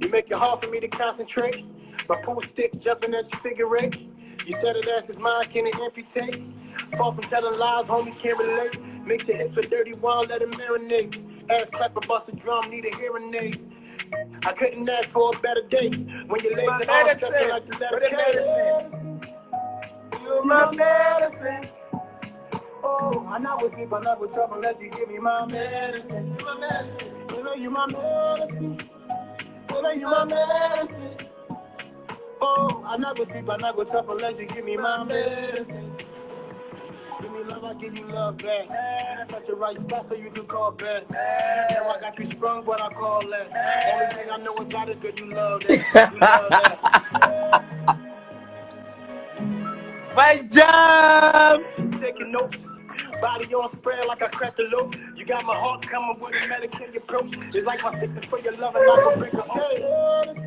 You make it hard for me to concentrate. My pool stick jumping at your figure eight. You said it as his mind, can it amputate? Fall from telling lies, homies can't relate. Mix your hips with dirty wine, let it marinate. Ass clap a bust a drum, need a hearing aid. I couldn't ask for a better day. When your legs are all stretching like the letter K. You're my medicine. Oh, I know with sleep, I know with trouble unless you give me my medicine. You're my medicine. You're my medicine. You're my medicine. Oh, I never sleep, I never trouble unless you give me my medicine. Give me love, I give you love back. Touch the right spot so you can call back. Now I got you sprung, what I call that. Only thing I know about it, girl, you love that. You love that. My job! Taking notes. Body on spread like I cracked the loaf. You got my heart coming with a medicated approach. It's like my sickness for your love and I go break a oath.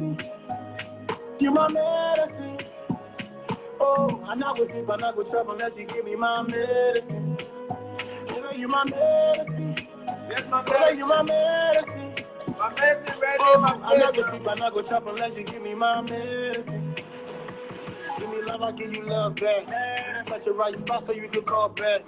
You my medicine. Oh, I not with sleep, I not with trouble unless you give me my medicine. You my medicine. Yes, my medicine. You my medicine. My medicine ready. Oh, I not with sleep, I not with trouble unless you give me my medicine. Give me love, I give you love back. Touch the right spot so you can call back.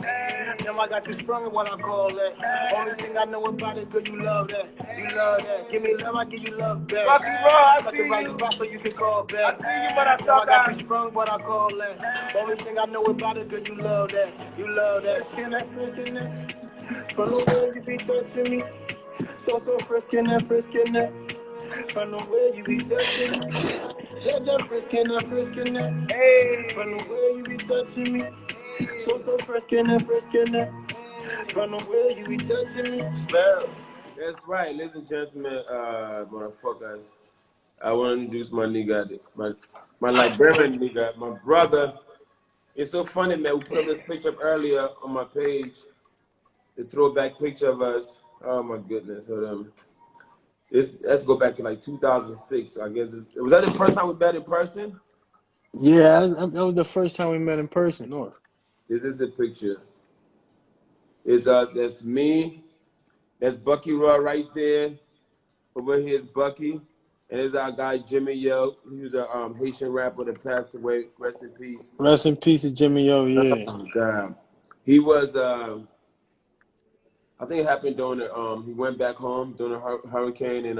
Now I got you sprung in what I call that. Only thing I know about it, girl, you love that. You love that. Give me love, I give you love back. Bucky, bro, I Touch see the right you. spot so you can call back. I see you, but I Now saw I got that. you sprung what I call that. Only thing I know about it, girl, you love that. You love that. Can that freaking that? From the way you be touching me. So friskin' that. From the way you be touching me. Just friskin' that. Hey. From the way you be touching me. So friskin' that. From the way you be touching me. Smells. That's right, ladies and gentlemen, motherfuckers. I want to introduce my nigga, my Liberian nigga, my brother. It's so funny, man. We put up this picture up earlier on my page, the throwback picture of us. Oh my goodness, hold on. Let's go back to like 2006. So I guess was that the first time we met in person? Yeah, that was the first time we met in person. No. This is a picture. It's us. That's me. That's Bucky Raw right there. Over here is Bucky. And there's our guy Jimmy Yo. He was a Haitian rapper that passed away. Rest in peace. Rest in peace to Jimmy O, yeah. Oh God. He was I think it happened during the he went back home during a hurricane and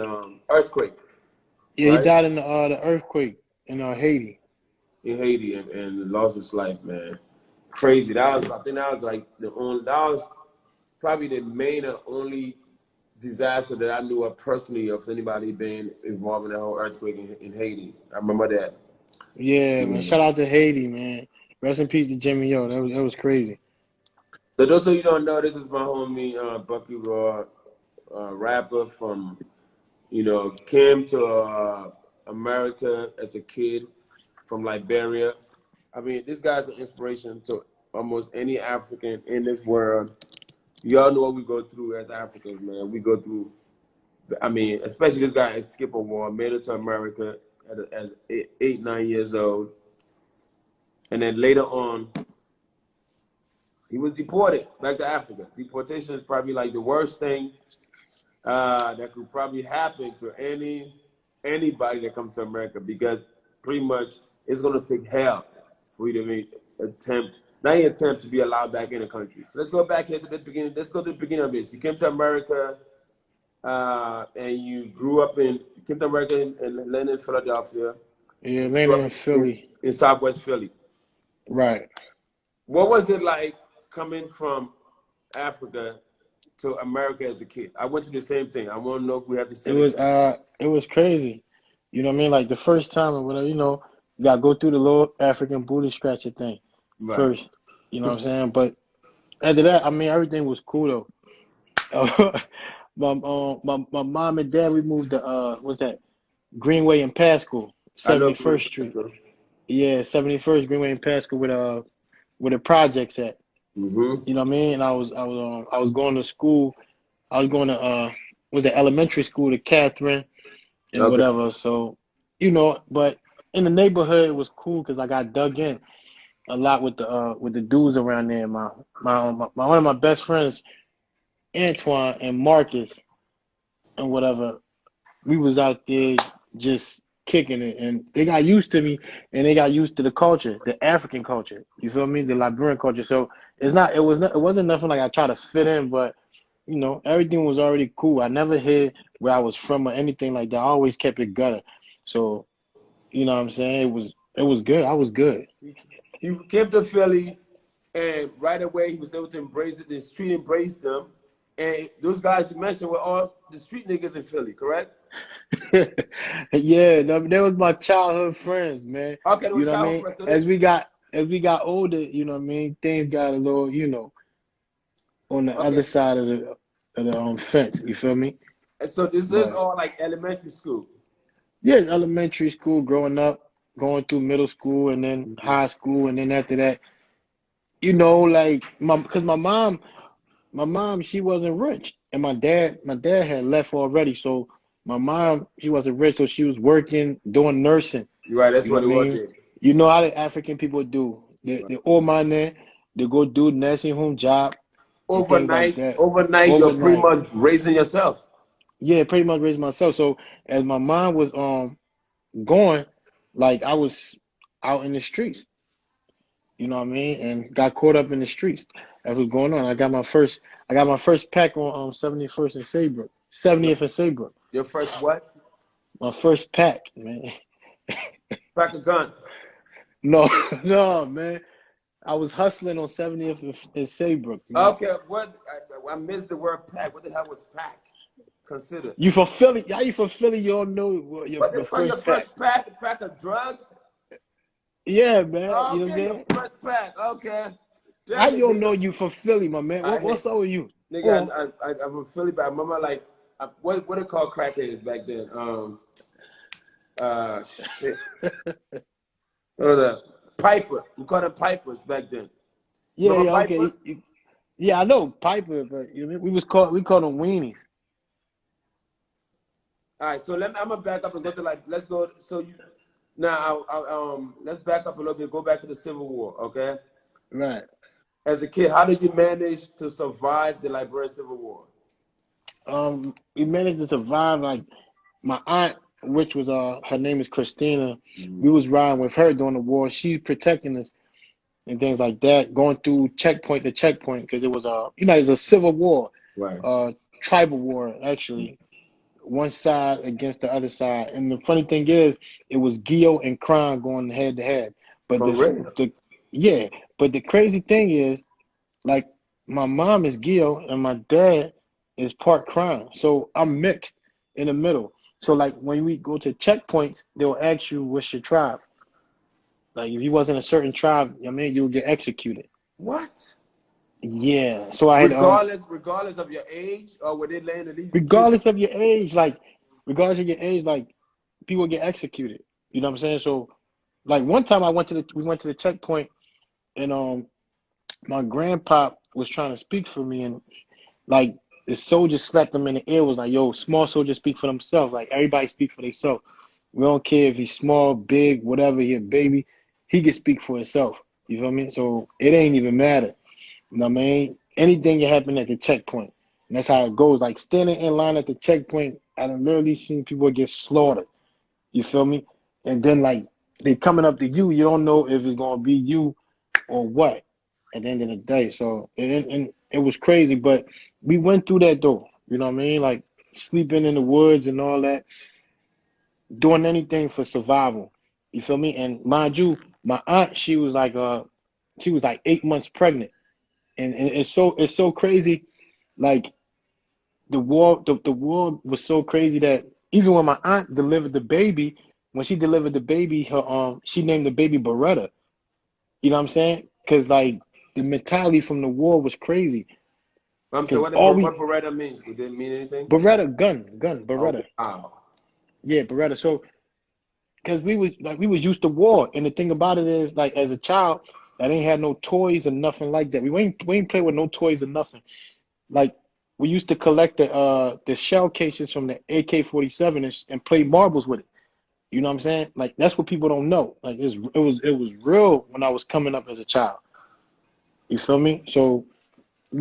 earthquake. Yeah, right? he died in the earthquake in Haiti. In Haiti and lost his life, man. Crazy. I think that was like that was probably the main and only disaster that I knew of personally of anybody being involved in that whole earthquake in Haiti. I remember that. Yeah, man. Shout out to Haiti, man. Rest in peace to Jimmy O. That was crazy. So those of you who don't know, this is my homie Bucky Raw, rapper from, came to America as a kid from Liberia. I mean, this guy's an inspiration to almost any African in this world. Y'all know what we go through as Africans, man. We go through, I mean, especially this guy escaped a war, made it to America as 8, 9 years old. And then later on, he was deported back to Africa. Deportation is probably like the worst thing that could probably happen to anybody that comes to America, because pretty much it's going to take hell for you to attempt to be allowed back in the country. Let's go back here to the beginning. Let's go to the beginning of this. You came to America and you came to America and landed in Philadelphia. Yeah, landed in Philly. In Southwest Philly. Right. What was it like coming from Africa to America as a kid? I went through the same thing. I want to know if we have the same experience. It was crazy. You know what I mean? Like the first time or whatever, you gotta go through the little African booty scratcher thing first. You know what I'm saying? But after that, I mean, everything was cool though. my mom and dad, we moved to what's that? Greenway and Pascal, 71st Street. Yeah, 71st Greenway and Pascal where the projects at. Mm-hmm. You know what I mean? And I was going to school. I was going to was the elementary school to Catherine and whatever. So, but in the neighborhood it was cool because I got dug in a lot with the dudes around there. My one of my best friends, Antoine and Marcus and whatever, we was out there just kicking it, and they got used to me, and they got used to the culture, the African culture. You feel me? The Liberian culture. So it wasn't nothing like I tried to fit in, but everything was already cool. I never hid where I was from or anything like that. I always kept it gutter. So you know what I'm saying? It was good. I was good. He came to Philly, and right away he was able to embrace it. The street embraced them, and those guys you mentioned were all the street niggas in Philly, correct? Yeah, no, they was my childhood friends, man. Okay, they were You know what I childhood mean? friends. So As we got older, you know what I mean, things got a little, on the okay, other side of the fence. You feel me? and so this is But all like elementary school. yeah, elementary school, growing up, going through middle school, and then high school, and then after that, like because my mom, she wasn't rich, and my dad had left already. So my mom, she wasn't rich, so she was working, doing nursing. You're right. That's You know what what it I was. mean? Then. You know how the African people do. They all man there, they go do nursing home job and things like that Overnight, you're pretty overnight. much raising yourself. Yeah, pretty much raised myself. So as my mom was going, like I was out in the streets. You know what I mean? And got caught up in the streets. That's what's going on. I got my first pack on 71st and Saybrook. Your, 70th and Saybrook. your first what? My first pack, man. Pack a gun. No, no, man. I was hustling on 70th and Saybrook, man. Okay, what? I missed the word pack. What the hell was pack? Consider. You from Philly? How you from Philly? You all know What the your fuck? Your first pack. first pack? A pack of drugs? Yeah, man. You know what I'm Okay, your saying? first pack. Okay. How Damn it, you all nigga. know you from Philly, my man? I hate, What's up with you? nigga. Oh, I'm from Philly, but I remember like what they call crackheads back then. Shit. Hold up. Piper. We called them pipers back then. yeah, Remember yeah, okay. Piper? Yeah, I know Piper, but we called them weenies. All right, so I'm gonna back up and go to like let's go. So you now let's back up a little bit. Go back to the Civil War, okay? Right. As a kid, how did you manage to survive the Liberian Civil War? We managed to survive. Like my aunt, which was her name is Christina. Mm-hmm. We was riding with her during the war. She's protecting us and things like that, going through checkpoint to checkpoint because it was it was a civil war, Right. tribal war actually. One side against the other side, and the funny thing is, it was Gio and Crime going head to head. But For real? yeah, but the crazy thing is, like my mom is Gio and my dad is part Crime, so I'm mixed in the middle. So like when we go to checkpoints, they'll ask you what's your tribe. Like if you wasn't a certain tribe, I mean, you would get executed. What? Yeah. So I had Regardless of your age, or were they laying these kids? regardless of your age, like people get executed. You know what I'm saying? So like one time we went to the checkpoint, and my grandpa was trying to speak for me, and like the soldier slapped him in the ear, was like, yo, small soldiers speak for themselves. Like everybody speak for themselves. We don't care if he's small, big, whatever, he a baby, he can speak for himself. You feel me? So it ain't even matter. You know what I mean? Anything can happen at the checkpoint. And that's how it goes. Like standing in line at the checkpoint, I done literally seen people get slaughtered. You feel me? And then like they coming up to you, you don't know if it's gonna be you or what at the end of the day. So it was crazy, but we went through that though. You know what I mean? Like sleeping in the woods and all that, doing anything for survival. You feel me? And mind you, my aunt, she was like 8 months pregnant. And it's so crazy. Like the war was so crazy that even when my aunt delivered the baby, when she delivered the baby, she named the baby Beretta. You know what I'm saying? Because like the mentality from the war was crazy. I'm saying Because all we what Beretta means. Would it mean anything? Beretta gun Oh Beretta. wow. Yeah, Beretta. So because we was used to war, and the thing about it is like as a child, I didn't have no toys or nothing like that. We ain't play with no toys or nothing. Like we used to collect the shell cases from the AK-47 and play marbles with it. You know what I'm saying? Like that's what people don't know. Like it was real when I was coming up as a child. You feel me? So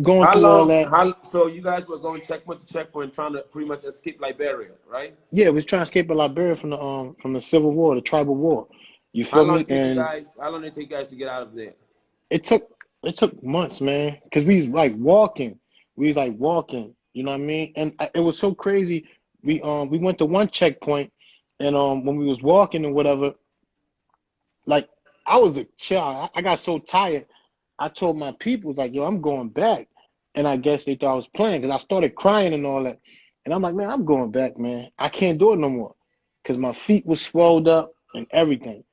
going How through all long? that. How so? You guys were going checkpoint to checkpoint, trying to pretty much escape Liberia, right? Yeah, we was trying to escape in Liberia from the Civil War, the tribal war. You How feel long me? did it take you And guys? How long did it take you guys to get out of there? it took it took months, man, because we was like walking. We was like walking. You know what I mean? And it was so crazy. We went to one checkpoint, and when we was walking and whatever, like I was a child. I got so tired. I told my people like, yo, I'm going back. And I guess they thought I was playing because I started crying and all that. And I'm like, man, I'm going back, man. I can't do it no more because my feet was swelled up and everything.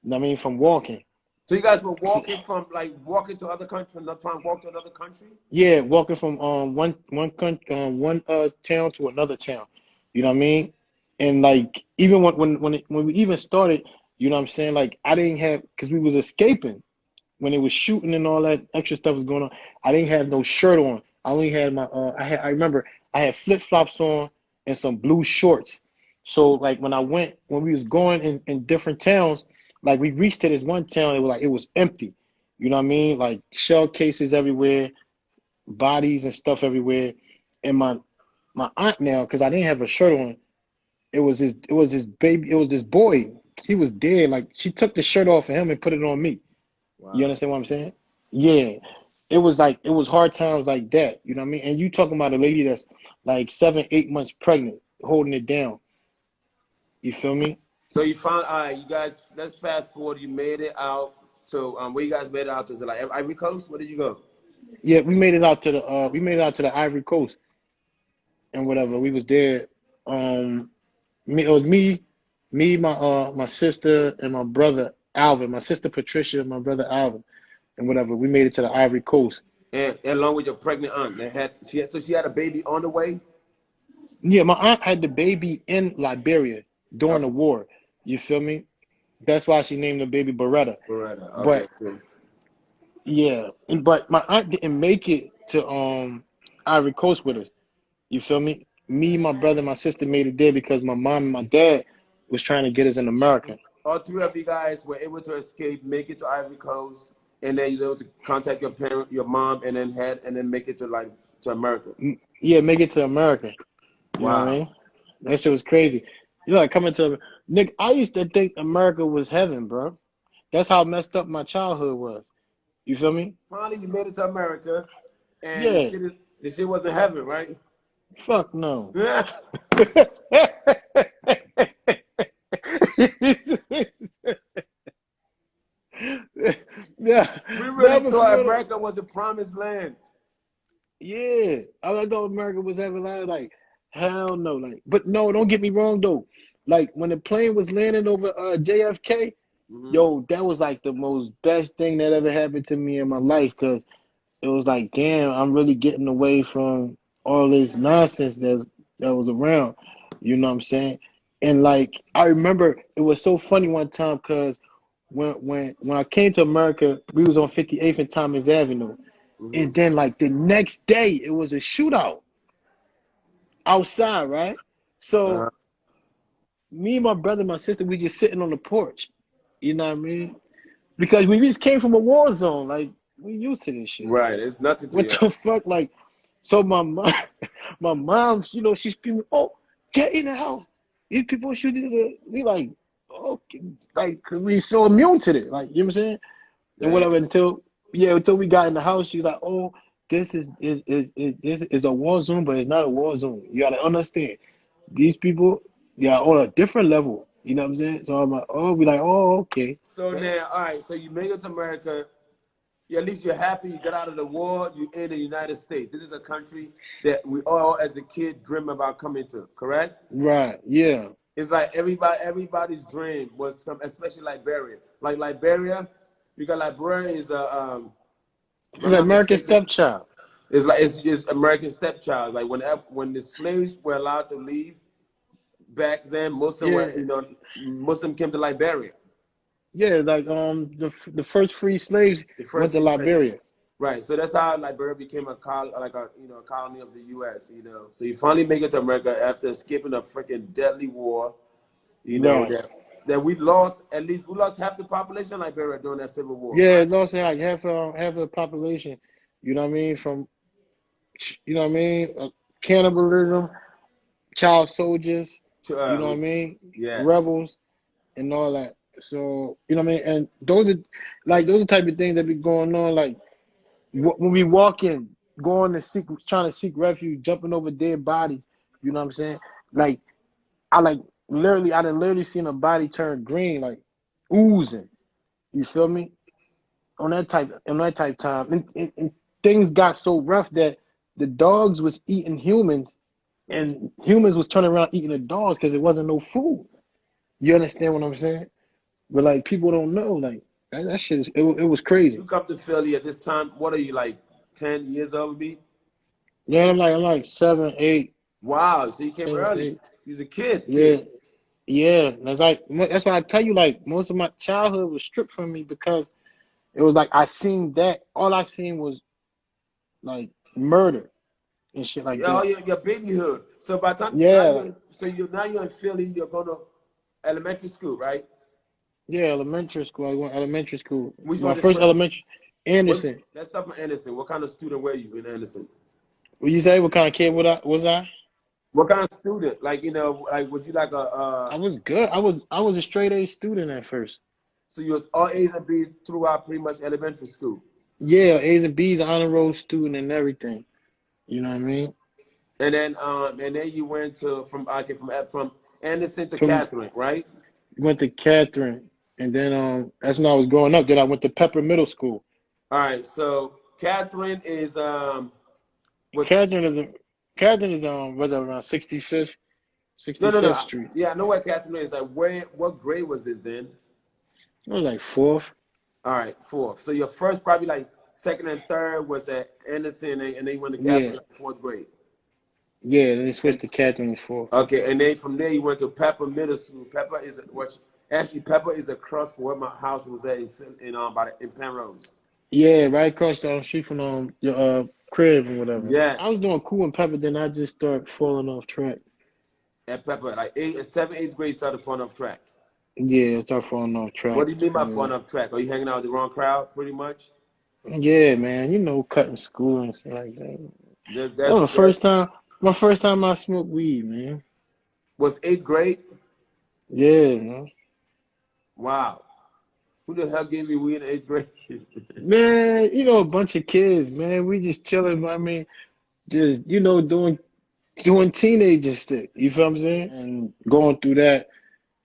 You know what I mean? From walking. So you guys were walking from walking to other country, not trying to walk to another country. Yeah, walking from one country one town to another town. You know what I mean? And like even when we even started, you know what I'm saying? Like I didn't have because we was escaping when it was shooting and all that extra stuff was going on. I didn't have no shirt on. I only had my I remember I had flip flops on and some blue shorts. So like when we was going in different towns, like we reached to this one town, it was empty. You know what I mean? Like shell cases everywhere, bodies and stuff everywhere. And my aunt now, because I didn't have a shirt on, it was this boy. He was dead. Like she took the shirt off of him and put it on me. You Wow. understand what I'm saying? Yeah. It was hard times like that. You know what I mean? And you talking about a lady that's like 7, 8 months pregnant, holding it down. You feel me? So you found, all right, you guys, let's fast forward. You made it out to, where you guys made it out to? Is it like Ivory Coast? Where did you go? Yeah, we made it out to the Ivory Coast and whatever. We was there. It was me, my sister and my brother Alvin, my sister Patricia, and my brother Alvin, and whatever. We made it to the Ivory Coast. And along with your pregnant aunt, so she had a baby on the way? Yeah, my aunt had the baby in Liberia during the Okay. war. You feel me? That's why she named the baby Beretta. Beretta. Okay, But cool. yeah, but my aunt didn't make it to Ivory Coast with us. You feel me? Me, my brother, my sister made it there because my mom and my dad was trying to get us in America. All three of you guys were able to escape, make it to Ivory Coast, and then you were able to contact your parent, your mom, and then make it to America. Yeah, make it to America. You know what I Wow. mean? That shit was crazy. You know, like coming to Nick. I used to think America was heaven, bro. That's how messed up my childhood was. You feel me? Finally, you made it to America, and Yeah. the shit wasn't heaven, right? Fuck no. Yeah. Yeah, We really never thought feel. America was a promised land. Yeah, I thought America was having like hell no, like. But no, don't get me wrong though. Like when the plane was landing over JFK, Hmm. yo, that was like the most best thing that ever happened to me in my life because it was like, damn, I'm really getting away from all this nonsense that was around. You know what I'm saying? And like I remember it was so funny one time because when I came to America, we was on 58th and Thomas Avenue. Hmm. And then like the next day it was a shootout outside, right? So Uh, me and my brother and my sister, we just sitting on the porch. You know what I mean? Because we just came from a war zone. Like we used to this shit. right. It's nothing to What you. the fuck? Like, so my mom, my mom, she's screaming, "Oh, get in the house! These people shooting!" We like, okay, like 'cause we so immune to it, like you know what I'm saying, and Damn. whatever. Until we got in the house, she's like, "Oh, this is a war zone, but it's not a war zone. You gotta understand, these people, they are on a different level. You know what I'm saying?" So I'm like, "Oh, we like, oh, okay." So Damn. now, all right. So you made it to America. Yeah, at least you're happy. You got out of the war. You in the United States. This is a country that we all, as a kid, dream about coming to. Correct? Right? Yeah. It's like everybody's dream was from, especially Liberia. Like Liberia, because Liberia is if It's I'm like not American mistaken, Stepchild. it's American stepchild. Like when the slaves were allowed to leave back then, Yeah. Muslim came to Liberia, Yeah, like the first free slaves the went first to few slaves. Liberia. Right, so that's how Liberia became a colony of the U.S. So you finally make it to America after escaping a freaking deadly war. Right. That we lost, at least we lost half the population of Liberia during that civil war, Yeah, right? it lost like half of the population. You know what I mean? From you know what I mean? Cannibalism, child soldiers, you know what I Was mean? yes. Rebels and all that. So, you know what I mean? And those are the type of things that be going on. Like when we walk in, going to seek, trying to seek refuge, jumping over dead bodies. You know what I'm saying? Like I like literally, I done literally seen a body turn green, like oozing. You feel me? On that type time, and things got so rough that the dogs was eating humans, and humans was turning around eating the dogs because it wasn't no food. You understand what I'm saying? But like people don't know, like that shit it was crazy. You come to Philly at this time. What are you like? 10 years old, me? Yeah, I'm like 7, 8, Wow. So you came 7, early. 8. You was a kid. Yeah, Kid. yeah. That's why I tell you, like most of my childhood was stripped from me because it was like I seen that. All I seen was like murder and shit like Yeah, oh, that. your babyhood. So by the time now Yeah, like you're in Philly. You're going to elementary school, right? yeah, elementary school. I went elementary school. Which My one is first first? elementary, What? Anderson. Let's start from Anderson. What kind of student were you in Anderson? What you say? What kind of kid was I? What kind of student? Like like was you like a I was good. I was a straight A student at first. so you was all A's and B's throughout pretty much elementary school, Yeah, A's and B's, honor roll student and everything. You know what I mean? and then you went to from Anderson to From Catherine, right? Went to Catherine, and then that's when I was growing up. Then I went to Pepper Middle School. All right. So Catherine is was Catherine is Catherine is whether around no no 65th no Street. yeah I know where Catherine is. Like what grade was this then? It was like fourth. All right, fourth. So your first probably like second and third was at Anderson, and then you went to Yeah, Catherine like fourth grade. yeah. Then they And switched to Catherine in fourth. okay, and then from there you went to Pepper Middle School. Pepper is actually Pepper is across from where my house was at in Penrose. Yeah, right across the street from your crib or whatever. I was Yes, doing cool in Pepper, then I just started falling off track. at Pepper, like seventh, eighth grade started falling off track. Yeah, I started falling off What track. do you mean by Yeah, falling off track? Are you hanging out with the wrong crowd, pretty much? yeah, man. Cutting school and stuff like that. That was That my first time I smoked weed, man. was eighth grade. Yeah, man. Wow, who the hell gave me weed in eighth grade? Man, a bunch of kids, man. We just chilling. I mean, just doing teenager shit. You feel what I'm saying? And going through that,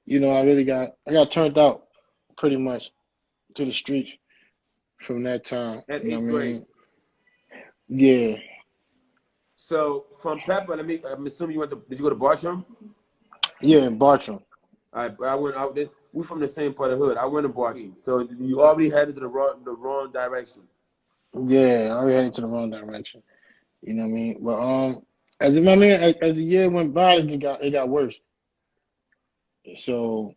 I got turned out pretty much to the streets from that time. At You know eighth what I grade. mean? Yeah. So from Pepper, I'm assuming did you go to Bartram? Yeah, in Bartram. I went out there. We from the same part of the hood. I went to Bartram. So you already headed to the wrong direction. Yeah, I already headed to the wrong direction. You know what I mean? But as the year went by, it got worse. So,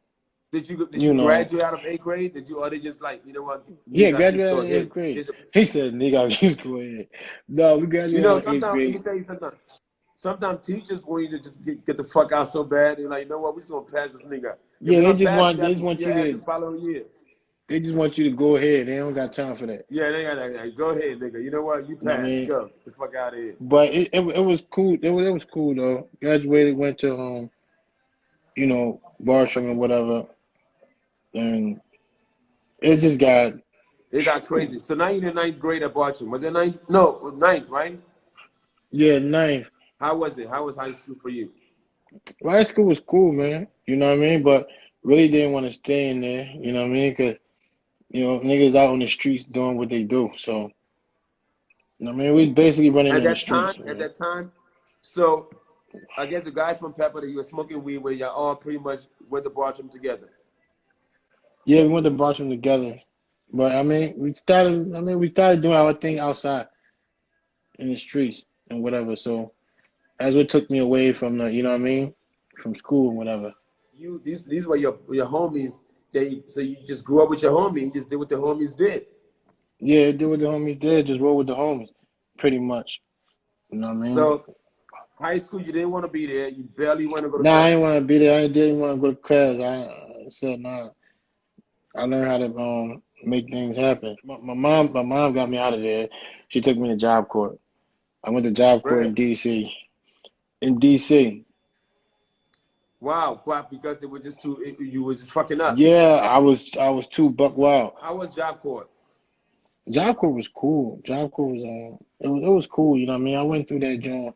Did you you know, graduate out of eighth grade? Did you or they just like, you know what, yeah, nigga, just go graduated in ahead. eighth grade. He said, "Nigga, just go ahead." No, we graduated in eighth Sometimes let me grade. tell you something. Sometimes teachers want you to just get the fuck out so bad. They're like, you know what, we just gonna pass this nigga. If Yeah, they're they gonna just pass, you want they got just to see want your you ass the to following year. they just want you to go ahead. They don't got time for that. Yeah, they got like, go ahead, nigga. You know what? You You know what I pass. mean? Go. Get the fuck out of here. But it was cool. It was cool though. Graduated, went to Bartram and whatever, and it just got It got crazy. So now you're in the ninth grade at Bartram. Was it ninth? No, ninth, right? yeah, ninth. How was it? How was high school for you? Well, high school was cool, man. You know what I mean? But really didn't want to stay in there. You know what I mean? Because niggas out on the streets doing what they do. So you know what I mean, we basically running At in the that time, streets, man. so I guess the guys from Pepper that you were smoking weed with, y'all all pretty much went to Bartram together. Yeah, we went to Bartram together. But I mean, we started doing our thing outside in the streets and whatever. So that's what took me away from you know what I mean, from school and whatever. These were your homies. So you just grew up with your homie. You just did what the homies did. Yeah, did what the homies did, just roll with the homies, pretty much. You know what I mean? So high school, you didn't want to be there. You barely want to go to Nah, I didn't class. want to be there. I didn't want to go to class. I said nah. I learned how to make things happen. My mom got me out of there. She took me to Job Corps. I went to Job Corps in Where? DC. In DC. Wow, why? Because they were just you were just fucking up. Yeah, I was too buck wild. How was Job Corps? Job Corps was cool. Job Corps was it was cool. You know what I mean? I went through that joint.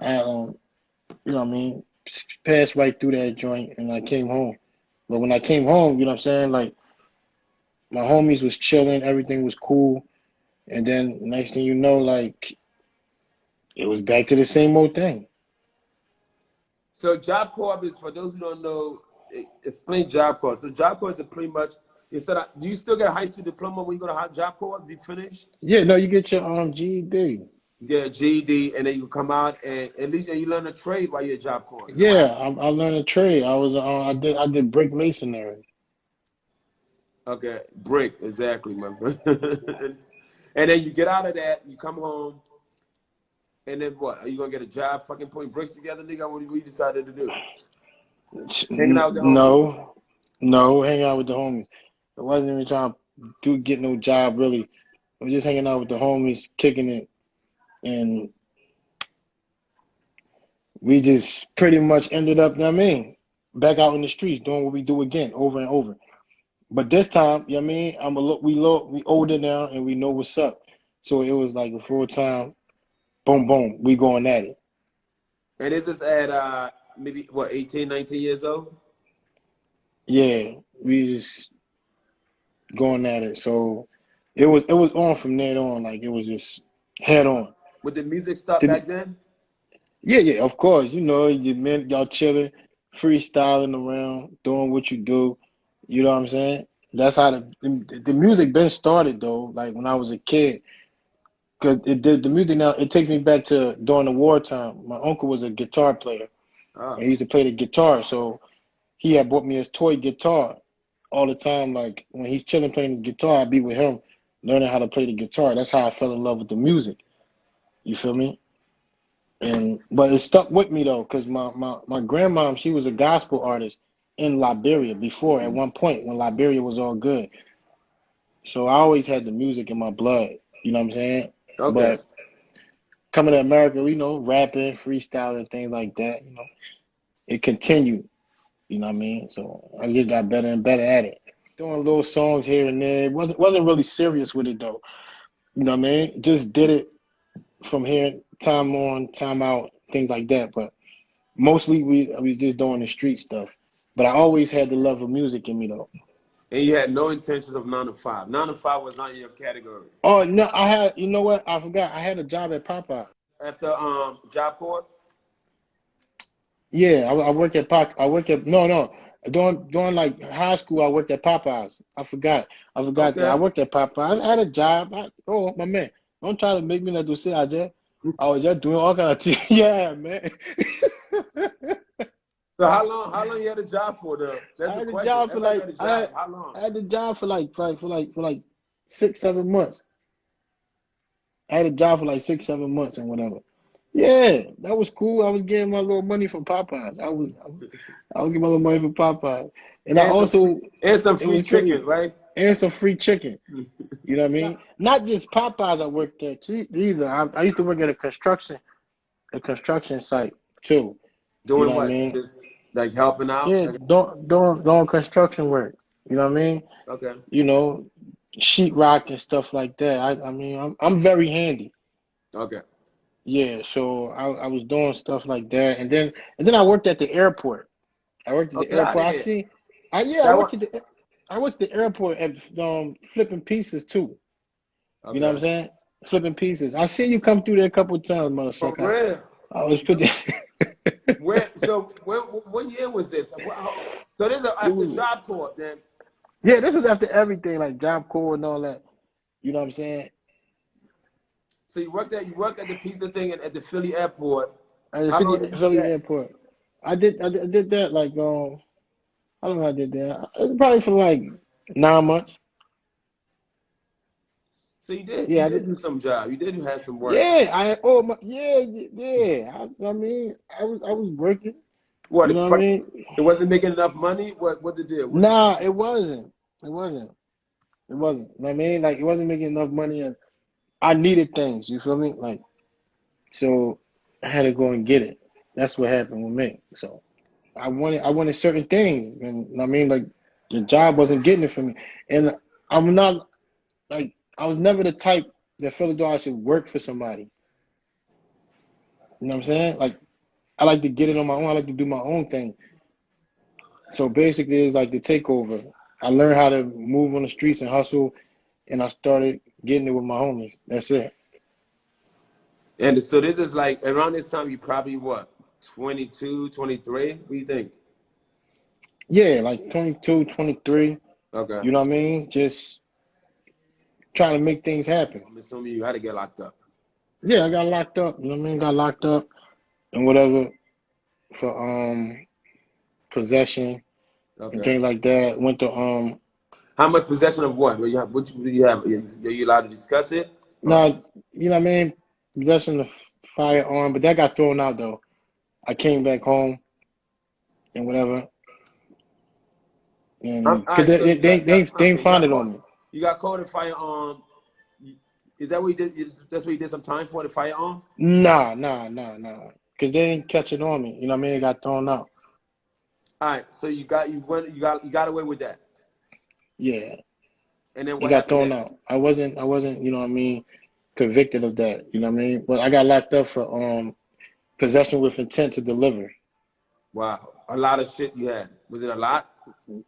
I you know what I mean? Passed right through that joint, and I came home. But when I came home, you know what I'm saying? Like my homies was chilling, everything was cool, and then next thing you know, like it was back to the same old thing. So Job Corps is, for those who don't know, explain Job Corps. So Job Corps is pretty much, do you still get a high school diploma when you go to Job Corps? Be finished? Yeah, no, you get your GED. You get a GED, and then you come out and at least you learn a trade while you're at Job Corps. Is that what Yeah, happened? I learned a trade. I did brick masonry. Okay, break, exactly, my friend. And then you get out of that, you come home, and then what? Are you gonna get a job fucking putting bricks together, nigga? What you decided to do? Hanging out with the homies. No, no, hang out with the homies. I wasn't even trying to get no job really. I was just hanging out with the homies, kicking it, and we just pretty much ended up, you know what I mean, back out in the streets doing what we do again, over and over. But this time, you know what I mean, we older now and we know what's up. So it was like a full time, boom, boom, we going at it. And this is at maybe what, 18, 19 years old? Yeah, we just going at it. So it was on from there on, like it was just head on. Would the music stop The- back then? yeah, yeah, of course. You know, y'all chilling, freestyling around, doing what you do. You know what I'm saying? That's how the music been started though. Like when I was a kid, cause the music now it takes me back to during the wartime. My uncle was a guitar player, and Oh, he used to play the guitar. So he had bought me his toy guitar all the time. Like when he's chilling playing his guitar, I'd be with him, learning how to play the guitar. That's how I fell in love with the music. You feel me? And but it stuck with me though, because my grandmom, she was a gospel artist in Liberia before at one point when Liberia was all good. So I always had the music in my blood, you know what I'm saying? okay. But coming to America, you know, rapping, freestyling, things like that, you know, it continued, you know what I mean? So I just got better and better at it. Doing little songs here and there. Wasn't really serious with it though. You know what I mean? Just did it from here, time on, time out, things like that. But mostly I was just doing the street stuff. But I always had the love of music in me though. And you had no intentions of 9 to 5. 9 to 5 was not in your category. Oh no, you know what? I forgot. I had a job at Popeye. After Job Corps? Yeah, I work at no. During like high school, I worked at Popeyes. I forgot. That. I Okay. worked at Popeyes. I had a job. Oh my man, don't try to make me not do say I just. I was just doing all kind of things. Yeah, man. So how long you had a job for though? I That's a had a question. job for Everybody like had a job. How long? I had a job for like 6-7 months. I had a job for like 6-7 months and whatever. Yeah, that was cool. I was getting my little money from Popeyes. I was getting my little money from Popeyes, and I And some also and some it free was chicken, crazy right? and some free chicken. You know what I mean? Not just Popeyes. I worked at either. I used to work at a construction site too. You Doing know what I what? mean? Just like helping out? Yeah, doing construction work. You know what I mean? Okay. You know, sheetrock and stuff like that. I mean, I'm very handy. Okay. Yeah, so I was doing stuff like that, and then I worked at the airport. I worked at Oh, the get out airport. of here. I That one. worked at the airport at flipping pieces too. You know what I'm Okay. saying? Flipping pieces. I seen you come through there a couple of times, mother For sucker. real. I was pretty. What year was this? So this is It after was, Job Corps then. yeah, this was after everything like Job Corps and all that. You know what I'm saying? So you worked at the pizza thing at the Philly airport. At the How long did you do Philly that? airport. I did that like how long I did that? It was probably for like 9 months. So you did you Yeah, I did did. do some job. You did have some work. Yeah, yeah. I mean, I was working. What You know what I mean? it wasn't making enough money? What's the deal? Nah, it wasn't. It wasn't. It wasn't. You know what I mean? Like it wasn't making enough money, and I needed things. You feel me? Like So I had to go and get it. That's what happened with me. So I wanted certain things, and I mean, like the job wasn't getting it for me, and I'm not like I was never the type that felt like I should work for somebody. You know what I'm saying? Like I like to get it on my own. I like to do my own thing. So basically, it's like the takeover. I learned how to move on the streets and hustle, and I started getting it with my homies. That's it. And so this is like around this time you probably what, 22, 23? What do you think? Yeah, like 22, 23. Okay. You know what I mean? Just trying to make things happen. I'm assuming you had to get locked up. Yeah, I got locked up. You know what I mean? Got locked up and whatever for possession and Okay. things like that. Went to How much possession of what? What do you have? Are you allowed to discuss it? Or not you know what I mean? Possession of firearm, but that got thrown out though. I came back home and whatever, all and because right, so they ain't find it on me. you got caught in firearm. Is that what you did? That's what you did some time for, the firearm? Nah. Because they didn't catch it on me. You know what I mean? It got thrown out. All right, so you got away with that. Yeah, And then it what got happened thrown out. next? I wasn't, you know what I mean, convicted of that. You know what I mean? But I got locked up for possession with intent to deliver. Wow, a lot of shit you had. Was it a lot?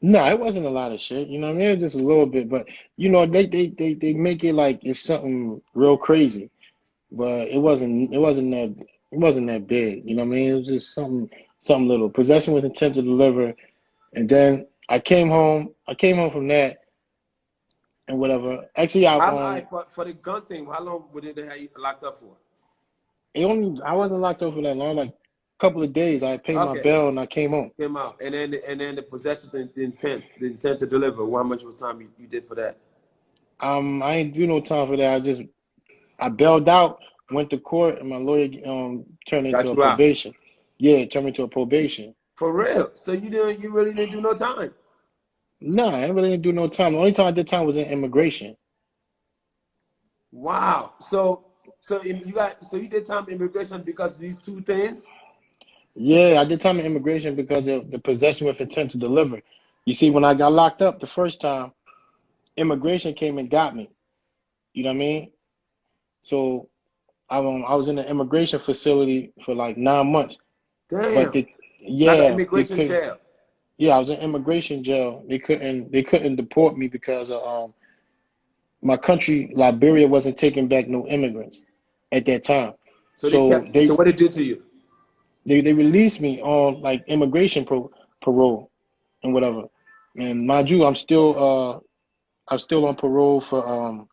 No, it wasn't a lot of shit. You know what I mean? It was just a little bit. But you know, they make it like it's something real crazy. But it wasn't that big. You know what I mean? It was just something little. Possession with intent to deliver. And then I came home from that and whatever. Actually, For the gun thing, how long would they have you locked up for? I wasn't locked up for that long, like a couple of days. I paid my Okay, bail and I came home. came out, and then the possession, the intent to deliver. How much was time you did for that? I ain't do no time for that. I bailed out, went to court, and my lawyer turned into Got a you out probation. Yeah, it turned me to a probation. for real. So you really didn't do no time. Nah, I really didn't do no time. The only time I did time was in immigration. Wow. So you did time immigration because of these two things. Yeah, I did time in immigration because of the possession with intent to deliver. You see, when I got locked up the first time, immigration came and got me. You know what I mean? So I was in an immigration facility for like 9 months. But Damn. they, Like an yeah, they immigration couldn't. jail. Yeah, I was in immigration jail. They couldn't deport me because of my country, Liberia, wasn't taking back no immigrants at that time. So they So kept. they So what did it do to you? they released me on like immigration parole and whatever. And mind you, I'm still on parole for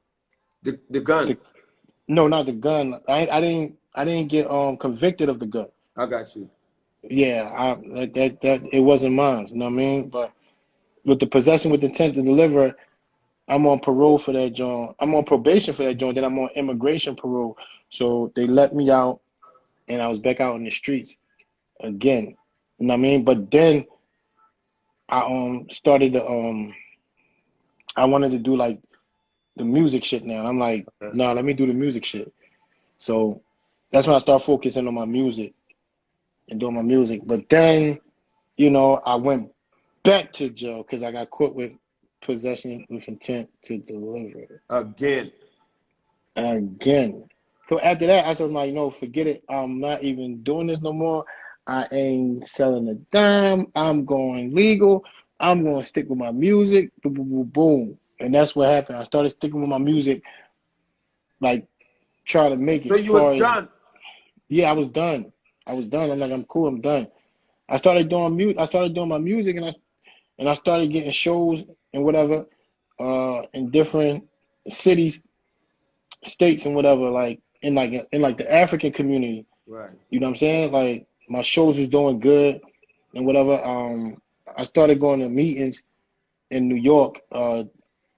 The gun. the no, not the gun. I didn't get convicted of the gun. I got you. Yeah, that it wasn't mine. You know what I mean? But with the possession with intent to deliver, I'm on parole for that joint. I'm on probation for that joint. Then I'm on immigration parole. So they let me out, and I was back out in the streets again. You know what I mean? But then I started to I wanted to do like the music shit now. And I'm like, Okay. no, let me do the music shit. So that's when I start focusing on my music and doing my music. But then, I went back to jail because I got caught with possession with intent to deliver Again. again. So after that, I said, like, forget it. I'm not even doing this no more. I ain't selling a dime. I'm going legal. I'm going to stick with my music. Boom, boom, boom, boom. And that's what happened. I started sticking with my music, like, trying to make So it. As you was far as, done. yeah, I was done. I'm like, I'm cool. I'm done. I started doing mute. I started doing my music, and I started getting shows and whatever, in different cities, states, and whatever, like in like the African community. Right. You know what I'm saying? Like my shows was doing good and whatever. I started going to meetings in New York,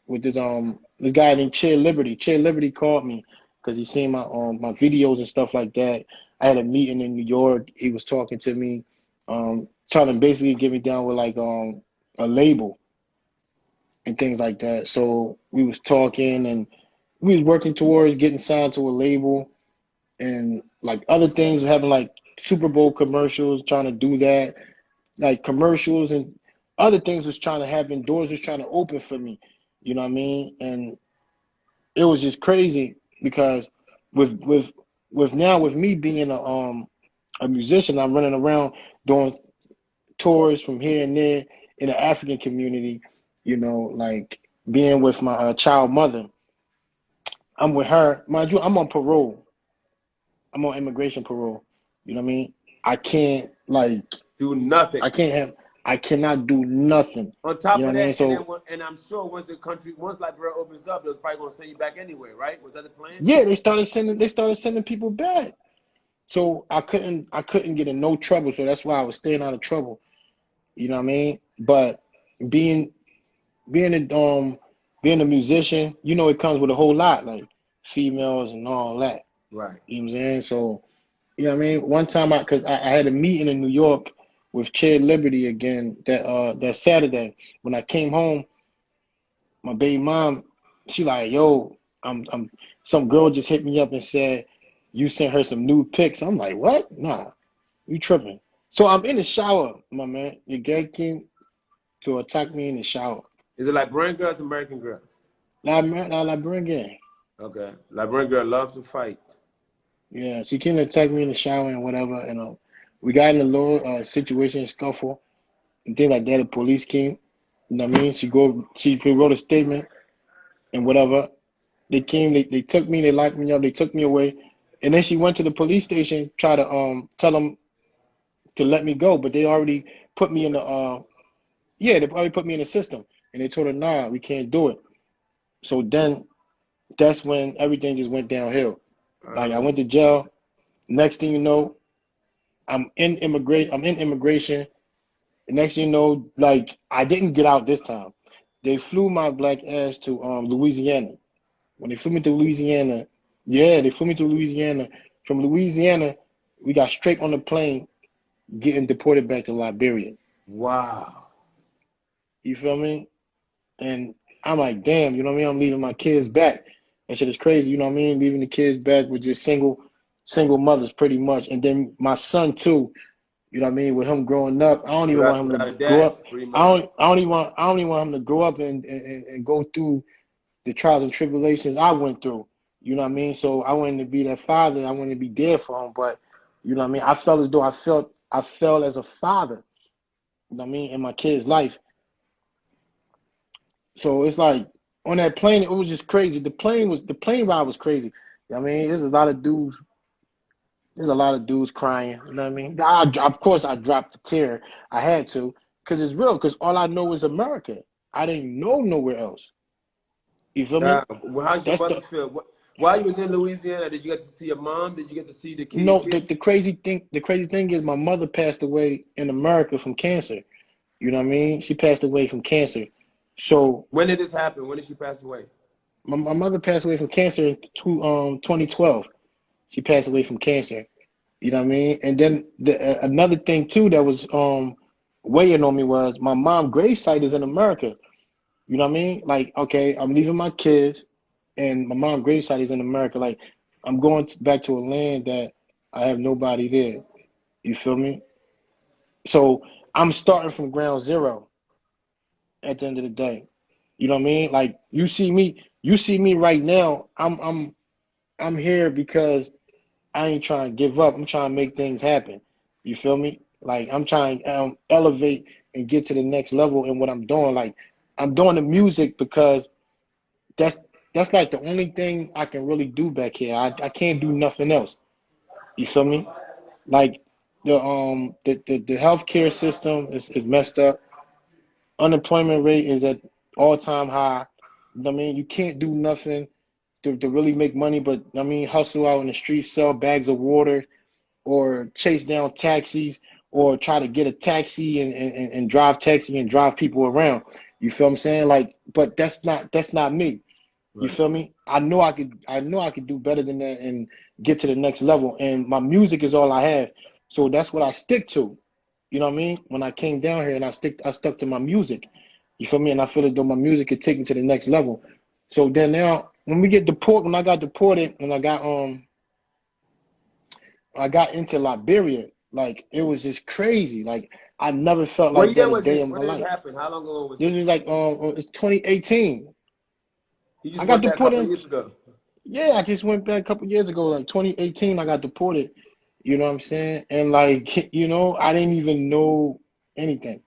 with this guy named Chair Liberty. Chair Liberty called me because he seen my videos and stuff like that. I had a meeting in New York. He was talking to me, trying to basically get me down with like a label and things like that. So we was talking and we was working towards getting signed to a label. and like other things having like Super Bowl commercials, trying to do that, like commercials and other things was trying to happen. Doors was trying to open for me, you know what I mean? And it was just crazy because with with with me being a musician, I'm running around doing tours from here and there in the African community, you know, like being with my child mother. I'm with her. Mind you, I'm on parole. I'm on immigration parole. You know what I mean? I can't like Do nothing. I cannot do nothing. On top You know of what I mean? that, and then, So and I'm sure once Liberia opens up, they're probably gonna send you back anyway, right? Was that the plan? yeah, they started sending people back. So I couldn't get in no trouble. So that's why I was staying out of trouble. You know what I mean? But being being a being a musician, you know, it comes with a whole lot, like females and all that. Right. You know what I'm saying? So, you know what I mean? One time cause I had a meeting in New York with Chair Liberty again that Saturday. When I came home, my baby mom, she like, yo, I'm some girl just hit me up and said you sent her some nude pics. I'm like, what? Nah, you tripping. So I'm in the shower, my man. Your girl came to attack me in the shower. Is it Liberian girls, American girl? Like bring in. Okay. Liberian girl love to fight. Yeah, she came to attack me in the shower and whatever. And we got in a little situation, scuffle, and things like that. The police came. You know what I mean? She wrote a statement and whatever. They came, they took me, they locked me up, they took me away. And then she went to the police station, try to tell them to let me go, but they already put me in the yeah, they already put me in the system. And they told her, nah, we can't do it. So then that's when everything just went downhill. Like I went to jail. Next thing you know, I'm in immigration. The next thing you know, like I didn't get out this time. They flew my black ass to Louisiana. When they flew me to Louisiana, yeah, they flew me to Louisiana. From Louisiana, we got straight on the plane, getting deported back to Liberia. Wow. You feel me? And I'm like, damn, you know what I mean? I'm leaving my kids back. That shit is crazy, you know what I mean? Leaving the kids back with just single mothers pretty much. And then my son too, you know what I mean? With him growing up, I don't even want him Without a to grow dad, up. pretty much. I don't even want him to grow up and go through the trials and tribulations I went through. You know what I mean? So I wanted to be that father. I wanted to be there for him. But you know what I mean? I felt as though I felt as a father, you know what I mean, in my kid's life. So it's like on that plane, it was just crazy. The plane ride was crazy. You know what I mean? There's a lot of dudes crying. You know what I mean? Of course, I dropped a tear. I had to, because it's real. Because all I know is America. I didn't know nowhere else. You feel me? Well, how's your That's mother the feel? While you was in Louisiana, did you get to see your mom? Did you get to see the no. kids? The crazy thing is my mother passed away in America from cancer. You know what I mean? She passed away from cancer. So When did this happen? When did she pass away? my mother passed away from cancer in 2012. She passed away from cancer. You know what I mean? And then another thing too that was weighing on me was my mom gravesite is in America. You know what I mean? Like, okay, I'm leaving my kids, and my mom gravesite is in America. Like, I'm going back to a land that I have nobody there. You feel me? So I'm starting from ground zero at the end of the day. You know what I mean? Like, you see me right now. I'm here because I ain't trying to give up. I'm trying to make things happen. You feel me? Like I'm trying to elevate and get to the next level in what I'm doing. Like I'm doing the music because that's that's like the only thing I can really do back here. I can't do nothing else. You feel me? Like the healthcare system is messed up. Unemployment rate is at all time high. You know what I mean? You can't do nothing to really make money, but I mean hustle out in the streets, sell bags of water, or chase down taxis or try to get a taxi and drive taxi and drive people around. You feel what I'm saying? Like, but that's not me. You Right. feel me? I know I could do better than that and get to the next level. And my music is all I have. So that's what I stick to. You know what I mean? When I came down here and I stuck to my music. You feel me? And I feel as though my music could take me to the next level. So then now when I got deported and I got I got into Liberia. Like it was just crazy. Like I never felt What like year that a was day this? in my When did this life. happen? How long ago was This is this? like it's 2018. You I just got went there a deported couple of in, years ago. yeah, I just went back a couple years ago, like 2018, I got deported. You know what I'm saying? And like, I didn't even know anything.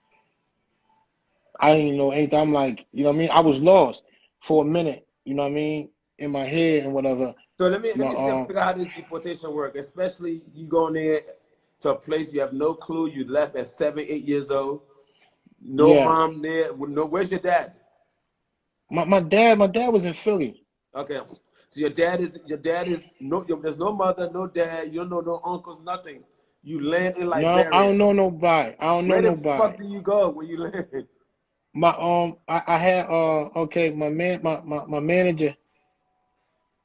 I didn't even know anything. I'm like, you know what I mean? I was lost for a minute, you know what I mean, in my head and whatever. So let me You know, see, figure out how this deportation work. Especially you going there to a place you have no clue. You left at 7, 8 years old. No yeah. mom there. No, where's your dad? My dad was in Philly. Okay, so your dad is no. There's no mother, no dad. You don't know no uncles, nothing. You land in No, I Liberia. don't know nobody. I don't know Where the fuck nobody. do you go when you land? I had okay, my manager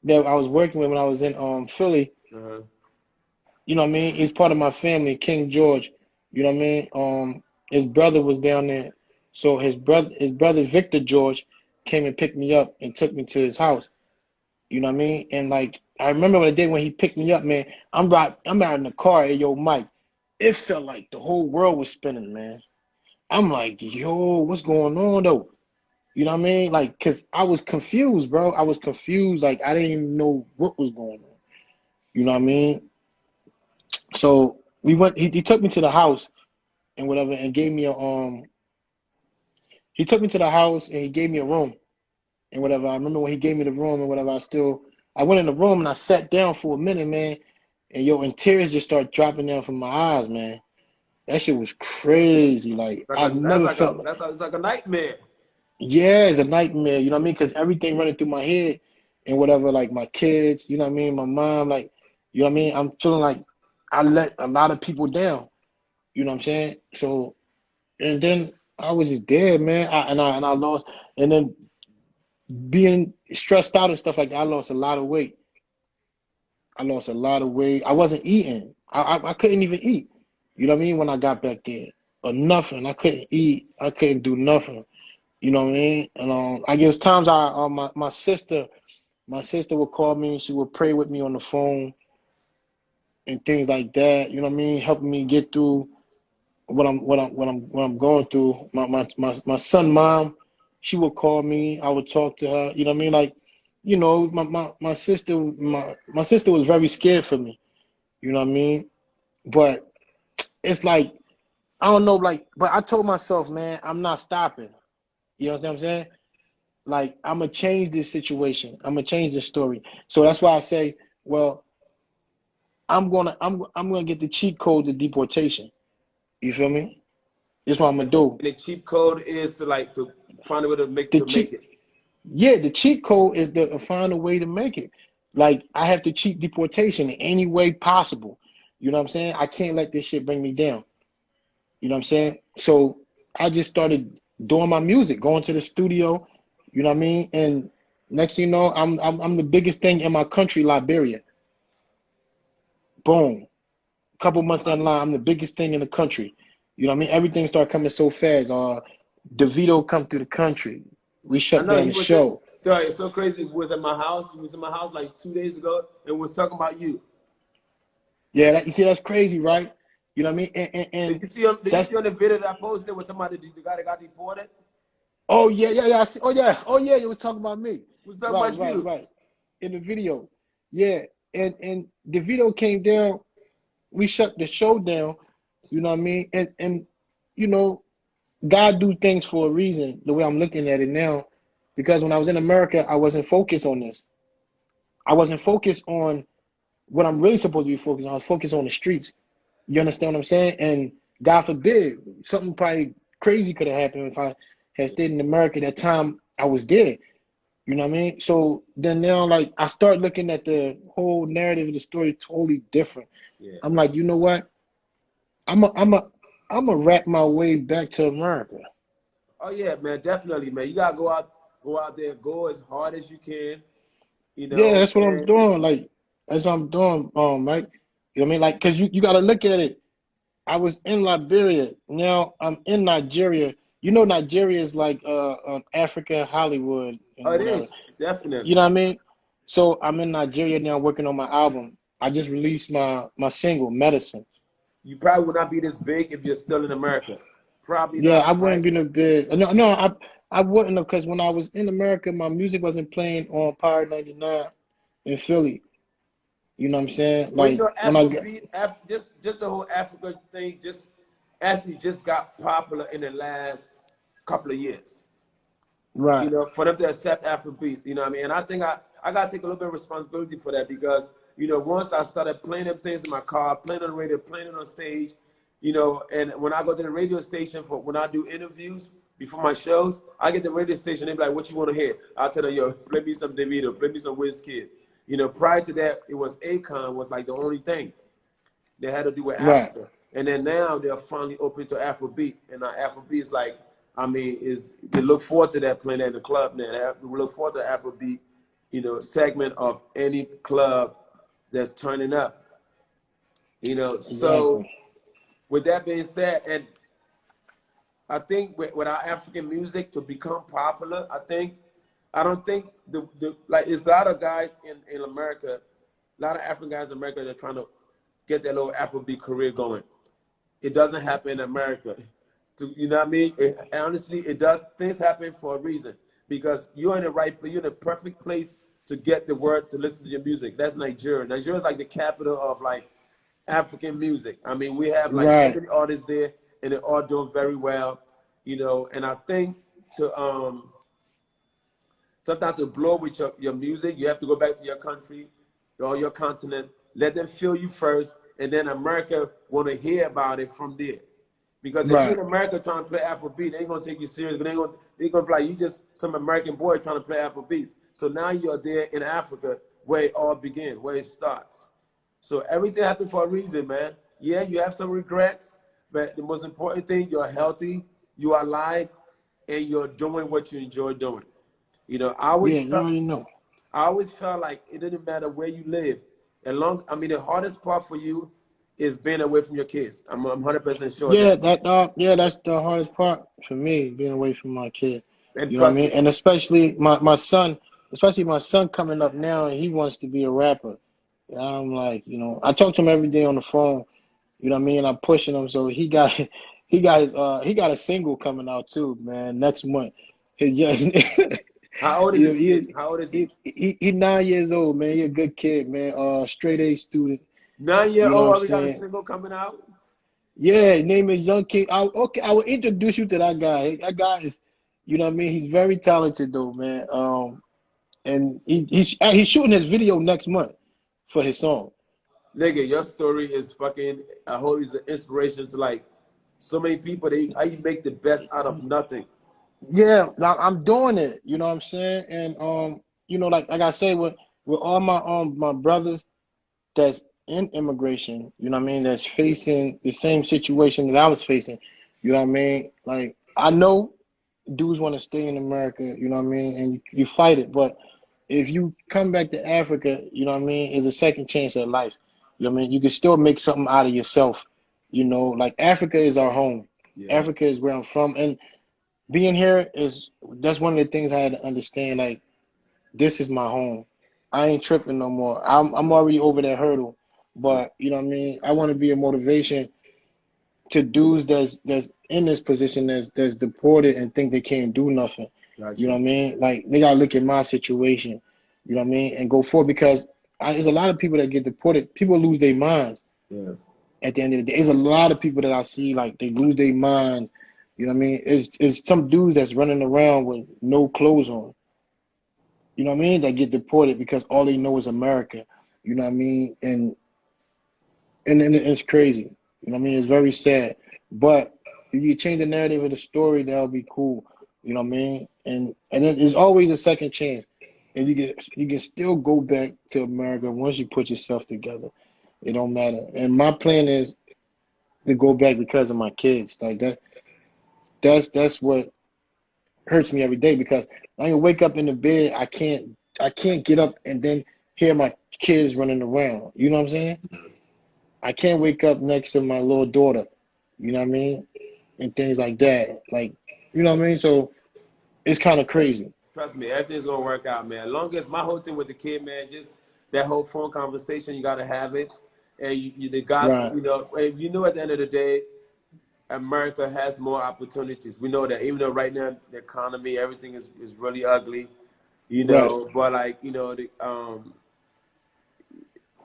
that I was working with when I was in Philly, Uh-huh. you know what I mean? He's part of my family, King George. You know what I mean? His brother was down there. So his brother Victor George came and picked me up and took me to his house. You know what I mean? And like I remember what I did when he picked me up, man. I'm out in the car, hey yo, Mike. It felt like the whole world was spinning, man. I'm like, yo, what's going on though? You know what I mean? Like, cause I was confused, bro. I was confused. Like I didn't even know what was going on. You know what I mean? So we went. He took me to the house and whatever, and gave me a. He took me to the house and he gave me a room and whatever. I remember when he gave me the room and whatever. I went in the room and I sat down for a minute, man. And tears just start dropping down from my eyes, man. That shit was crazy. Like Like I've a that's never like a felt. that's like, it's like a nightmare. Yeah, it's a nightmare. You know what I mean? Because everything running through my head and whatever. Like my kids, you know what I mean? My mom, like, you know what I mean? I'm feeling like I let a lot of people down. You know what I'm saying? So. And then I was just dead, man. I lost, and then being stressed out and stuff like that, I lost a lot of weight. I lost a lot of weight. I wasn't eating. I couldn't even eat. You know what I mean? When I got back there, or nothing. I couldn't eat. I couldn't do nothing. You know what I mean? And I guess times my sister would call me and she would pray with me on the phone and things like that. You know what I mean? Helping me get through what I'm going through. My son mom, she would call me. I would talk to her. You know what I mean? Like, my sister was very scared for me. You know what I mean? But it's like I don't know. Like, but I told myself, man, I'm not stopping. You know what I'm saying? Like, I'm gonna change this situation. I'm gonna change this story. So that's why I say, well, I'm gonna get the cheat code to deportation. You feel me? That's what I'm gonna And do. the cheap code is to find a way to The make cheat it. Yeah, the cheat code is to find a way to make it. Like I have to cheat deportation in any way possible. You know what I'm saying? I can't let this shit bring me down. You know what I'm saying? So I just started doing my music, going to the studio. You know what I mean? And next thing you know, I'm the biggest thing in my country, Liberia. Boom. A couple months down the line, I'm the biggest thing in the country. You know what I mean? Everything started coming so fast. DeVito come through the country. We I shut know down he the was it. show. It's so crazy. He was at my house. He was in my house like 2 days ago and was talking about you. Yeah, you see, that's crazy, right? You know what I mean? And Did you that's see on the video that I posted with somebody the guy that got deported? oh yeah, yeah, yeah. I see, oh yeah. You was talking about me, Was talking right, about right, you. right. In the video, yeah. And the video came down. We shut the show down. You know what I mean? And you know, God do things for a reason. The way I'm looking at it now, because when I was in America, I wasn't focused on this. I wasn't focused on what I'm really supposed to be focused on. I was focused on the streets. You understand what I'm saying? And God forbid, something probably crazy could have happened if I had stayed in America that time I was dead. You know what I mean? So then now, like, I start looking at the whole narrative of the story totally different. Yeah. I'm like, you know what? I'm a wrap my way back to America. Oh yeah, man, definitely, man. You gotta go out there, go as hard as you can, Yeah, that's what I'm and doing. Like, that's what I'm doing, Mike. You know what I mean? Like, cause you got to look at it. I was in Liberia. Now I'm in Nigeria. You know, Nigeria is like Africa, Hollywood, oh, and it whatever. is You definitely. know what I mean? So I'm in Nigeria now working on my album. I just released my single, Medicine. You probably would not be this big if you're still in America. Probably Yeah, I not, wouldn't right? be no big. No, no, I wouldn't have because when I was in America, my music wasn't playing on Power 99 in Philly. You know what I'm saying? Well, you Like know, when I got Afrobeat, just the whole Africa thing, just actually just got popular in the last couple of years. You right, know, for them to accept Afrobeats, you know what I mean? And I think I got to take a little bit of responsibility for that because, you know, once I started playing them things in my car, playing on the radio, playing it on stage, you know, and when I go to the radio station for when I do interviews before my shows, I get the radio station, they be like, what you want to hear? I'll tell them, yo, play me some DeVito, play me some Wizkid. You know, prior to that, it was Akon was like the only thing that had to do with right, Africa. And then now they're finally open to Afrobeat. And now Afrobeat is like, I mean, is they look forward to that playing at the club now. We look forward to Afrobeat, you know, segment of any club that's turning up. You know, so exactly. with that being said, and I think with our African music to become popular, I don't think the like it's a lot of guys in America, a lot of African guys in America that are trying to get their little Afrobeat career going. It doesn't happen in America. You know what I mean? Honestly, it does. Things happen for a reason because you're in the right place. You're in the perfect place to get the word to listen to your music. That's Nigeria. Nigeria is like the capital of like African music. I mean, we have like so Right. many artists there, and they're all doing very well. You know, and I think to sometimes to blow with your music, you have to go back to your country or your continent. Let them feel you first, and then America want to hear about it from there. Because if you're Right. in America trying to play Afrobeat, they ain't gonna take you serious. They gonna be like you just some American boy trying to play Afrobeats. So now you're there in Africa where it all begins, where it starts. So everything happened for a reason, man. Yeah, you have some regrets, but the most important thing, you're healthy, you are alive, and you're doing what you enjoy doing. You know, Yeah, you already know. I always felt like it didn't matter where you live. I mean, the hardest part for you is being away from your kids. I'm 100% sure of Yeah, that. that's the hardest part for me, being away from my kid. And You know what I trust mean? me, And especially my son, especially my son coming up now, and he wants to be a rapper. And I'm like, I talk to him every day on the phone. You know what I mean? I'm pushing him, so he got he got a single coming out too, man, next month. His just how old is he, this kid? he, How old is he? he 9 years old, man. He a good kid, man. Straight A student. Nine year You know what old I'm already got a saying? single coming out? Yeah, his name is Young King. Okay, I will introduce you to that guy. That guy is, you know what I mean? He's very talented though, man. And he's shooting his video next month for his song. Nigga, your story is fucking, I hope it's an inspiration to like so many people. How you make the best out of nothing. Yeah, I'm doing it. You know what I'm saying? And like I say, with all my brothers that's in immigration, you know what I mean, that's facing the same situation that I was facing. You know what I mean? Like I know dudes want to stay in America, you know what I mean, and you fight it. But if you come back to Africa, you know what I mean, it's a second chance at life. You know what I mean? You can still make something out of yourself. Like Africa is our home. Yeah, Africa is where I'm from, and being here that's one of the things I had to understand. Like this is my home. I ain't tripping no more. I'm already over that hurdle. yeah, But you know what I mean. I want to be a motivation to dudes that's in this position that's deported and think they can't do nothing. got You know you. what I mean? Like they gotta look at my situation. You know what I mean? And go forward because there's a lot of people that get deported. People lose their minds Yeah, at the end of the day. There's a lot of people that I see like they lose their minds. You know what I mean? It's some dudes that's running around with no clothes on. You know what I mean? That get deported because all they know is America. You know what I mean? And it's crazy. You know what I mean? It's very sad. But if you change the narrative of the story, that'll be cool. You know what I mean? And then there's always a second chance. And you can still go back to America once you put yourself together. It don't matter. And my plan is to go back because of my kids. Like that's what hurts me every day because I can wake up in the bed, I can't get up and then hear my kids running around. You know what I'm saying? I can't wake up next to my little daughter, you know what I mean? And things like that. Like, you know what I mean? So it's kind of crazy. trust me, everything's gonna work out, man. As long as my whole thing with the kid, man, just that whole phone conversation, you got to have it. And the guys, Right. you know, and you know, at the end of the day, America has more opportunities. We know that, even though right now the economy, everything is really ugly, you know, Right. but like, you know,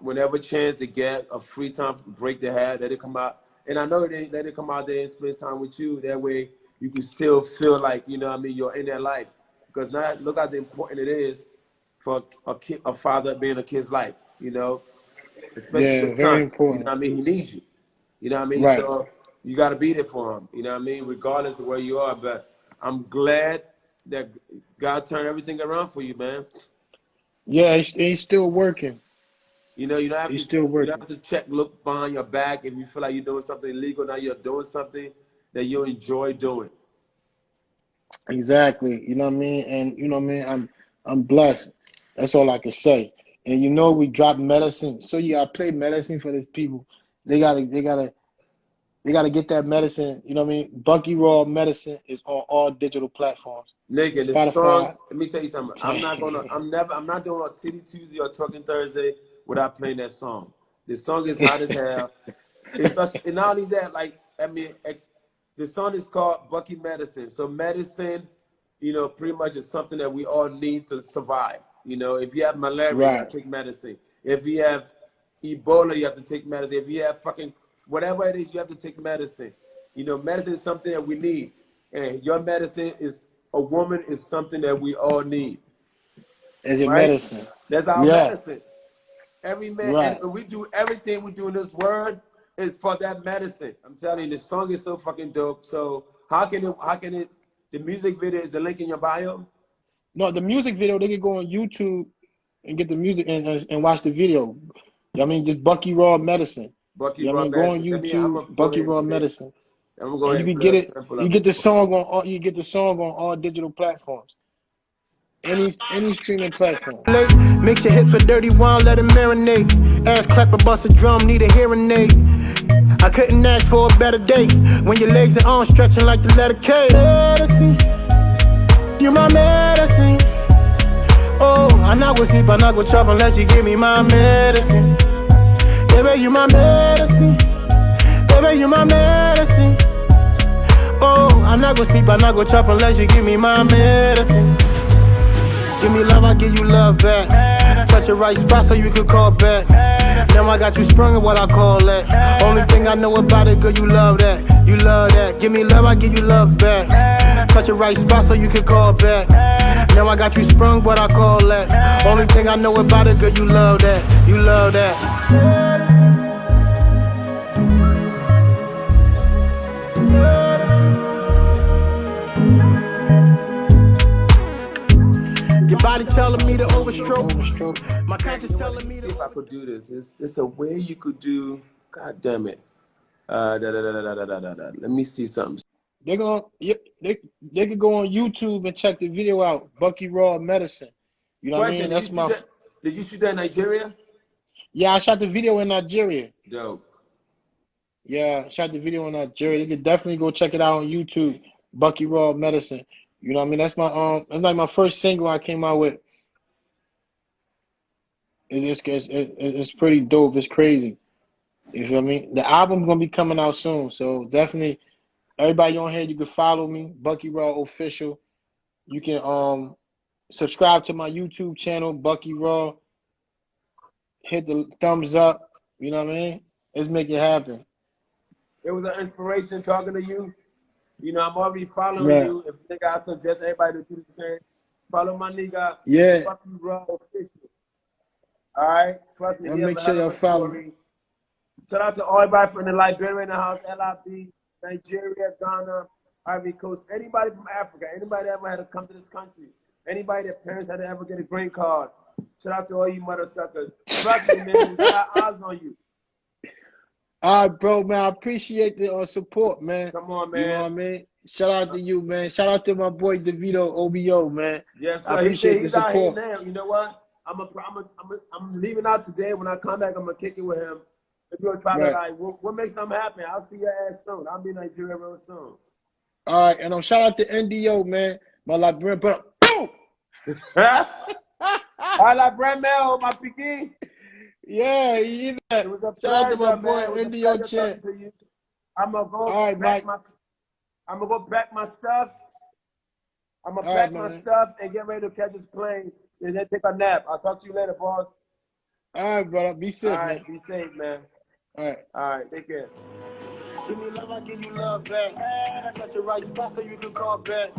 whenever chance to get a free time break they have, let it come out. And I know they let it come out there and spend time with you. That way you can still feel like, you know what I mean, you're in their life. Because now look how important it is for a father being a kid's life, you know, especially Yeah, your very son. You know important. what I mean? He needs you. You know what I mean? Right. So you got to be there for him. You know what I mean? Regardless of where you are. But I'm glad that God turned everything around for you, man. Yeah, he's still working. You know, you He's still don't working. have to look behind your back if you feel like you're doing something illegal. Now you're doing something that you enjoy doing. Exactly. You know what I mean? And you know what I mean? I'm blessed. That's all I can say. And you know we drop medicine. So yeah, I play medicine for these people. They gotta get that medicine. You know what I mean? Bucky Raw Medicine is on all digital platforms. Nigga, the song, Spotify. let me tell you something. I'm not doing a Titty Tuesday or Talking Thursday without playing that song. The song is hot as hell. It's such, and not only that, like, I mean, the song is called Bucky Medicine. So medicine, you know, pretty much is something that we all need to survive. You know, if you have malaria, you Right. gotta take medicine. If you have Ebola, you have to take medicine. If you have fucking whatever it is, you have to take medicine. You know, medicine is something that we need. And your medicine is, a woman is something that we all need, Is it right? medicine? That's our Yeah. medicine. Every man, and Right. we do everything we do in this world is for that medicine. I'm telling you, the song is so fucking dope. So how can it, the music video is the link in your bio? No, the music video, they can go on YouTube and get the music and watch the video. You know what I mean? Just Bucky Raw Medicine. Bucky You know what I Raw mean? Go on Medicine. I'm YouTube, gonna go Bucky ahead and Raw play it. Medicine. I'm gonna go And ahead you and can play get a it, sample you of get it. the song on all digital platforms. Any streaming platform. Mix your hips with dirty wine, let it marinate. Ass clap or bust a drum, need a hearing aid. I couldn't ask for a better day. When your legs and arms stretching like the letter K. Medicine, you my medicine. Oh, I not go sleep, I not go chop unless you give me my medicine. Baby, you my medicine. Baby, you my medicine. Oh, I not go sleep, I not go chop unless you give me my medicine. Give me love, I give you love back. Touch the right spot so you could call back. Now I got you sprung in what I call that. Only thing I know about it, girl, you love that. You love that. Give me love, I give you love back. Touch the right spot so you could call back. Now I got you sprung what I call that. Only thing I know about it, girl, you love that. You love that. Your body telling me to overstroke. My conscience telling me See to if I could do this. It's a way you could do. God damn it. Let me see something. They could go on YouTube and check the video out. Bucky Raw Medicine. You know what I Question: mean? That's my. Did you shoot that in Nigeria? Yeah, I shot the video in Nigeria. Dope. Yeah, I shot the video in Nigeria. You could definitely go check it out on YouTube. Bucky Raw Medicine. You know what I mean? That's that's like my first single I came out with. It's pretty dope. It's crazy. You feel me? The album's gonna be coming out soon, so definitely everybody on here, you can follow me, Bucky Raw Official. You can subscribe to my YouTube channel, Bucky Raw. Hit the thumbs up. You know what I mean? Let's make it happen. It was an inspiration talking to you. You know, I'm already following Right. you. If nigga, I suggest everybody to do the same. Follow my nigga, Yeah. Bucky Raw Official. All right? Trust me, Y'all he have make a sure hell y'all of a follow me. story. Shout out to everybody from the Liberian house, LIB, Nigeria, Ghana, Ivory Coast, anybody from Africa, anybody that ever had to come to this country, anybody that parents had to ever get a green card. Shout out to all you mother suckers. Trust me, man, we got our eyes on you. All right, bro, man. I appreciate the support, man. Come on, You know what I man. mean? Shout out to you, man. Shout out to my boy DeVito, OBO, man. Yes, I sir. appreciate the He's out here support. now. You know what? I'm leaving out today. When I come back, I'm gonna kick it with him. If you're gonna try to Right. like, what makes something happen? I'll see your ass soon. I'll be in Nigeria real soon. All right, and shout out to NDO, man. My Liberian, but boom! Hola, Bremel, my pikin. Yeah, you know that. It was a Shout out to my pleasure, boy man. It was a Indio pleasure Champ. talking to you. I'm gonna go All right, back Mike. my. I'm gonna go back my stuff. I'm gonna All right, pack my my man. stuff and get ready to catch this plane and then take a nap. I'll talk to you later, boss. All right, brother. Be All safe, right, man. be safe, man. All right. All right, take care. Give me love, I give you love back. Touch the right spot so you can call back.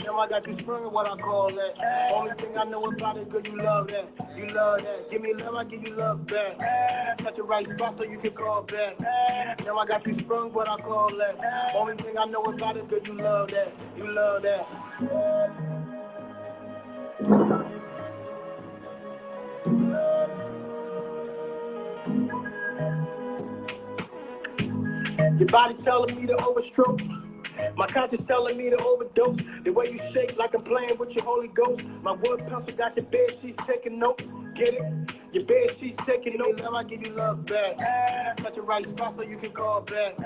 Now I got you sprung what I call that. Only thing I know about it, girl, you love that. You love that. Give me love, I give you love back. Touch the right spot so you can call back. Now I got you sprung what I call that. Only thing I know about it, girl, you love that. You love that. Your body telling me to overstroke. My conscience telling me to overdose. The way you shake like I'm playing with your Holy Ghost. My wood pencil got your bed sheets taking notes. Get it? Your bed sheets taking notes. Now I give you love back. Touch the right spot so you can call back.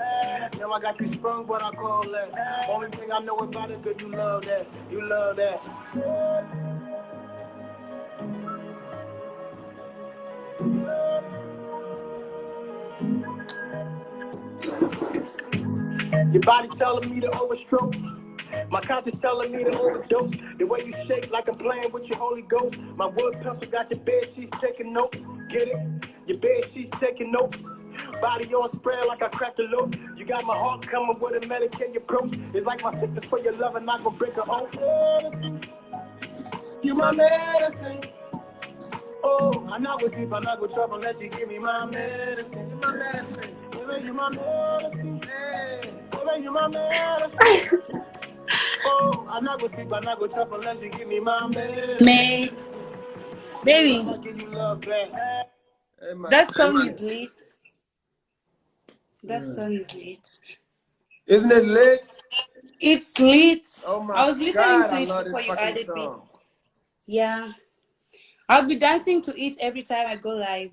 Now I got you sprung what I call that. Only thing I know about it, girl, you love that. You love that. Your body telling me to overstroke. My conscience telling me to overdose. The way you shake like I'm playing with your Holy Ghost. My wood pencil got your bed sheets taking notes. Get it? Your bed sheets taking notes. Body on spread like I cracked a loaf. You got my heart coming with a Medicaid approach. It's like my sickness for your love and I gon' break her off. You my medicine. Oh, I'm not with sleep, I'm not with trouble unless you give me my medicine. You my medicine. Baby, you my medicine. Baby, you my medicine. Oh, I'm not gonna sleep, I'm not gonna trouble unless you give me my medicine. May, baby, I'll give you love back. Hey, my that song is goodness. lit. That song is lit. Isn't it lit? It's lit. Oh my I was listening God, to I it love this before you fucking added me. song. Yeah. I'll be dancing to it every time I go live.